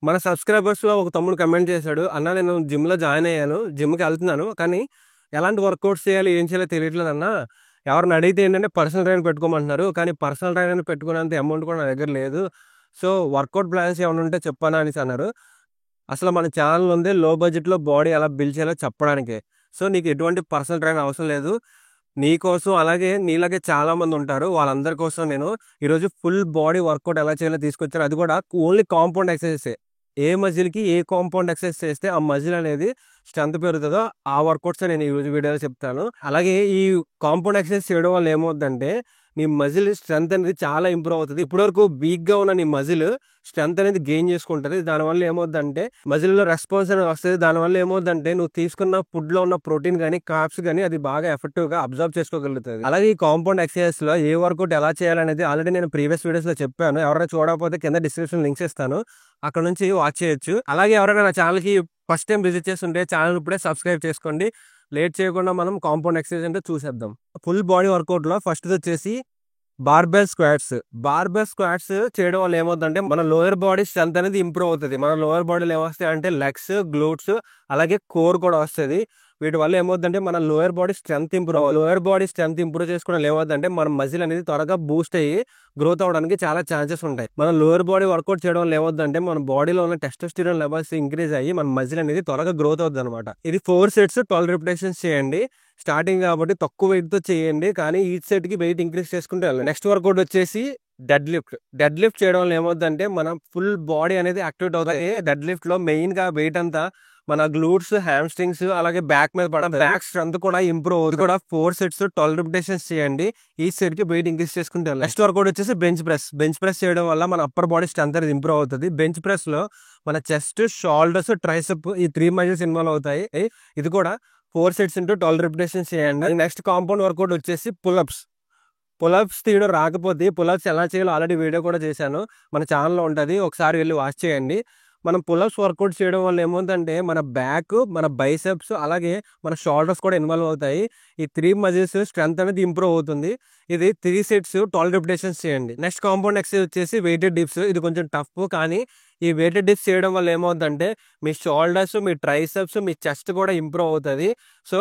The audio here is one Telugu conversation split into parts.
మన సబ్స్క్రైబర్స్‌లో ఒక తమ్ముడు కమెంట్ చేశాడు. "అన్న నేను జిమ్‌లో జాయిన్ అయ్యాను. జిమ్‌కెళ్తున్నాను. కానీ ఎలాంటి వర్కౌట్స్ చేయాలి, ఏం చేయాలో తెలియట్లేదన్న. ఎవరైనా అడిగితే ఏంటంటే పర్సనల్ ట్రైనర్ పెట్టుకోమంటున్నారు. కానీ పర్సనల్ ట్రైనర్‌ని పెట్టుకునేంత అమౌంట్ కూడా నా దగ్గర లేదు. సో, వర్కౌట్ ప్లాన్స్ ఏమైనా ఉంటే చెప్పన్నా" అనేసి అన్నారు. అసలు మన ఛానెల్ ఉంది లో బడ్జెట్‌లో బాడీ ఎలా బిల్డ్ చేయాలో చెప్పడానికే. సో, నీకు ఎటువంటి పర్సనల్ ట్రైనర్ అవసరం లేదు. నీకోసం అలాగే నీలాగే చాలామంది ఉంటారు. వాళ్ళందరి కోసం నేను ఈరోజు ఫుల్ బాడీ వర్కౌట్ ఎలా చేయాలో తీసుకొచ్చాను. అది కూడా ఓన్లీ కాంపౌండ్ ఎక్సర్‌సైజెసే. ఏ మజిల్‌కి ఏ కాంపౌండ్ ఎక్సర్‌సైజ్ చేస్తే ఆ మజిల్ అనేది స్ట్రెంత్ పెరుగుతదో ఆ వర్కౌట్సే నేను ఈరోజు వీడియోలో చెప్తాను. అలాగే ఈ కాంపౌండ్ ఎక్సర్‌సైజ్ చేయడం వల్ల ఏమవుద్దంటే నీ మజిల్ స్ట్రెంత్ అనేది చాలా ఇంప్రూవ్ అవుతది. ఇప్పటివరకు వీక్‌గా ఉన్న నీ మజిల్ స్ట్రెంత్ అనేది గెయిన్ చేసుకుంటది. దానివల్ల ఏమవుద్దంటే మజిల్‌లో రెస్పాన్స్ అనేది వస్తది. దానివల్ల ఏమవుద్దంటే నువ్వు తీసుకున్న ఫుడ్‌లో ఉన్న ప్రోటీన్ గాని, కార్బ్స్ గాని అది బాగా ఎఫెక్టివ్‌గా అబ్జర్వ్ చేసుకోగలుగుతది. అలాగే ఈ కాంపౌండ్ ఎక్సర్‌సైజెస్‌లో ఏ వర్కౌట్ ఎలా చేయాలనేది ఆల్రెడీ నేను ప్రీవియస్ వీడియోస్‌లో చెప్పాను. ఎవరైనా చూడకపోతే కింద డిస్క్రిప్షన్ లింక్స్ ఇస్తాను. అక్కడ నుంచి వాచ్ చేయొచ్చు. అలాగే ఎవరైనా నా ఛానెల్‌కి ఫస్ట్ టైమ్ విజిట్ చేస్తుంటే ఛానెల్ ఇప్పుడే సబ్స్క్రైబ్ చేసుకోండి. లేట్ చేయకుండా మనం కాంపౌండ్ ఎక్సర్‌సైజ్ ఏంటో చూసేద్దాం. ఫుల్ బాడీ వర్కౌట్‌లో ఫస్ట్‌దొచ్చేసి బార్బెల్ స్క్వాట్స్. బార్బెల్ స్క్వాట్స్ చేయడం వల్ల ఏమవుద్దంటే మన లోయర్ బాడీ స్ట్రెంత్ అనేది ఇంప్రూవ్ అవుతది. మన లోయర్ బాడీలో ఏమొస్తాయంటే లెగ్స్, గ్లూట్స్ అలాగే కోర్ కూడా వస్తది. వీటి వల్ల ఏమవుద్దంటే మన lower body strength lower body strength improve చేసుకోవడం వల్ల ఏమవుద్దంటే మన మజిల్ అనేది త్వరగా బూస్ట్ అయ్యి గ్రోత్ అవ్వడానికి చాలా ఛాన్సెస్ ఉంటాయి. మన లోయర్ బాడీ వర్కౌట్ చేయడం వల్ల ఏమవుద్దంటే మన బాడీలో ఉన్న టెస్టోస్టెరాన్ లెవెల్స్ ఇంక్రీజ్ అయ్యి మన మజిల్ అనేది త్వరగా గ్రోత్ అవుద్దనమాట. ఇది 4 సెట్స్ 12 రిపిటేషన్స్ చేయండి. స్టార్టింగ్ కాబట్టి తక్కువ వెయిట్‌తో చేయండి. కానీ ఈచ్ సెట్‌కి వెయిట్ ఇంక్రీజ్ చేసుకుంటూ వెళ్ళండి. నెక్స్ట్ వర్కౌట్ వచ్చేసి డెడ్ లిఫ్ట్. డెడ్ లిఫ్ట్ చేయడం వల్ల ఏమవుద్దంటే మన ఫుల్ బాడీ అనేది యాక్టివేట్ అవుతాయి. డెడ్ లిఫ్ట్‌లో మెయిన్‌గా వెయిట్ అంతా మన గ్లూట్స్, హామ్‌స్ట్రింగ్స్ అలాగే బ్యాక్ మీద పడడం. బ్యాక్ స్ట్రెంత్ కూడా ఇంప్రూవ్ అవుతుంది. కూడా 4 సెట్స్ 12 రిపిటేషన్స్ చేయండి. ఈచ్ సెట్‌కి వెయిట్ ఇంక్రీజ్ చేసుకుంటూ వెళ్ళండి. నెక్స్ట్ వర్కౌట్ వచ్చేసి బెంచ్ ప్రెస్. బెంచ్ ప్రెస్ చేయడం వల్ల మన అప్పర్ బాడీ స్ట్రెంత్ అనేది ఇంప్రూవ్ అవుతది. బెంచ్ ప్రెస్‌లో మన చెస్ట్, షోల్డర్స్, ట్రైసెప్ ఈ 3 మజిల్స్ ఇన్వాల్వ్ అవుతాయి. ఇది కూడా 4 సెట్స్ ఇంటూ 12 రిపిటేషన్స్ చేయండి. నెక్స్ట్ కాంపౌండ్ వర్కౌట్ వచ్చేసి పుల్అప్స్. పుల్అప్స్ తీయడం రాకపోతే పుల్అప్స్ ఎలా చేయాలో ఆల్రెడీ వీడియో కూడా చేశాను. మన ఛానెల్‌లో ఉంటది. ఒకసారి వెళ్లి వాచ్ చేయండి. మనం పుల్అప్స్ వర్కౌట్ చేయడం వల్ల ఏమవుతుందంటే మన బ్యాక్, మన బైసెప్స్ అలాగే మన షోల్డర్స్ కూడా ఇన్వాల్వ్ అవుతాయి. ఈ 3 మజిల్స్ స్ట్రెంత్ అనేది ఇంప్రూవ్ అవుతుంది. ఇది 3 సెట్స్ 12 రిపిటేషన్స్ చేయండి. నెక్స్ట్ కాంపౌండ్ ఎక్సర్సైజ్ వచ్చేసి వెయిటెడ్ డిప్స్. ఇది కొంచెం టఫ్ కానీ ఈ వెయిటెడ్ డిప్స్ చేయడం వల్ల ఏమవుతుందంటే మీ షోల్డర్స్, మీ ట్రైసెప్స్, మీ చెస్ట్ కూడా ఇంప్రూవ్ అవుతది. సో,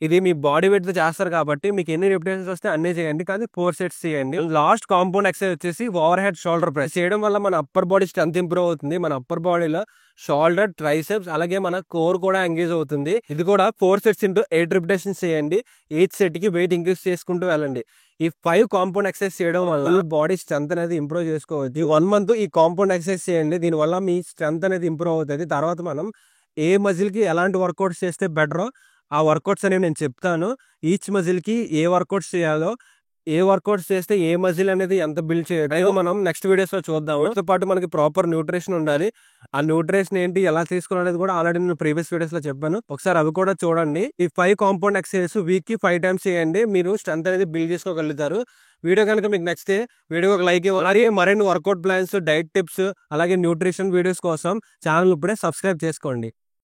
ఇది మీ బాడీ వెయిట్‌తో చేస్తారు కాబట్టి మీకు ఎన్ని రిపిటేషన్స్ వస్తే అన్నీ చేయండి. కానీ 4 సెట్స్ చేయండి. లాస్ట్ కాంపౌండ్ ఎక్సర్సైజ్ వచ్చేసి ఓవర్ హెడ్ షోల్డర్ ప్రెస్. చేయడం వల్ల మన అప్పర్ బాడీ స్ట్రెంత్ ఇంప్రూవ్ అవుతుంది. మన అప్పర్ బాడీలో షోల్డర్, ట్రైసెప్స్ అలాగే మన కోర్ కూడా ఎంగేజ్ అవుతుంది. ఇది కూడా 4 సెట్స్ ఇంటూ 8 రిపిటేషన్స్ చేయండి. ఈచ్ సెట్‌కి వెయిట్ ఇంక్రీజ్ చేసుకుంటూ వెళ్ళండి. ఈ 5 కాంపౌండ్ ఎక్సర్సైజ్ చేయడం వల్ల బాడీ స్ట్రెంత్ అనేది ఇంప్రూవ్ చేసుకోవచ్చు. ఈ 1 మంత్ ఈ కాంపౌండ్ ఎక్సర్సైజ్ చేయండి. దీనివల్ల మీ స్ట్రెంత్ అనేది ఇంప్రూవ్ అవుతది. తర్వాత మనం ఏ మజిల్‌కి ఎలాంటి వర్కౌట్స్ చేస్తే బెటరో ఆ వర్కౌట్స్ అనేవి నేను చెప్తాను. ఈచ్ మజిల్‌కి ఏ వర్కౌట్స్ చేయాలో, ఏ వర్కౌట్స్ చేస్తే ఏ మజిల్ అనేది ఎంత బిల్డ్ చేయడం మనం నెక్స్ట్ వీడియోస్‌లో చూద్దాం. వీటితో పాటు మనకి ప్రాపర్ న్యూట్రిషన్ ఉండాలి. ఆ న్యూట్రిషన్ ఏంటి, ఎలా తీసుకోవాలనేది కూడా ఆల్రెడీ నేను ప్రీవియస్ వీడియోస్‌లో చెప్పాను. ఒకసారి అవి కూడా చూడండి. ఈ 5 కాంపౌండ్ ఎక్సర్సైజెస్ వీక్‌కి 5 టైమ్స్ చేయండి. మీరు స్ట్రెంత్ అనేది బిల్డ్ చేసుకోగలుగుతారు. వీడియో కనుక మీకు నచ్చితే వీడియోకి ఒక లైక్ ఇవ్వండి. అలాగే మరిన్ని వర్కౌట్ ప్లాన్స్, డైట్ టిప్స్ అలాగే న్యూట్రిషన్ వీడియోస్ కోసం ఛానెల్ ఇప్పుడే సబ్స్క్రైబ్ చేసుకోండి.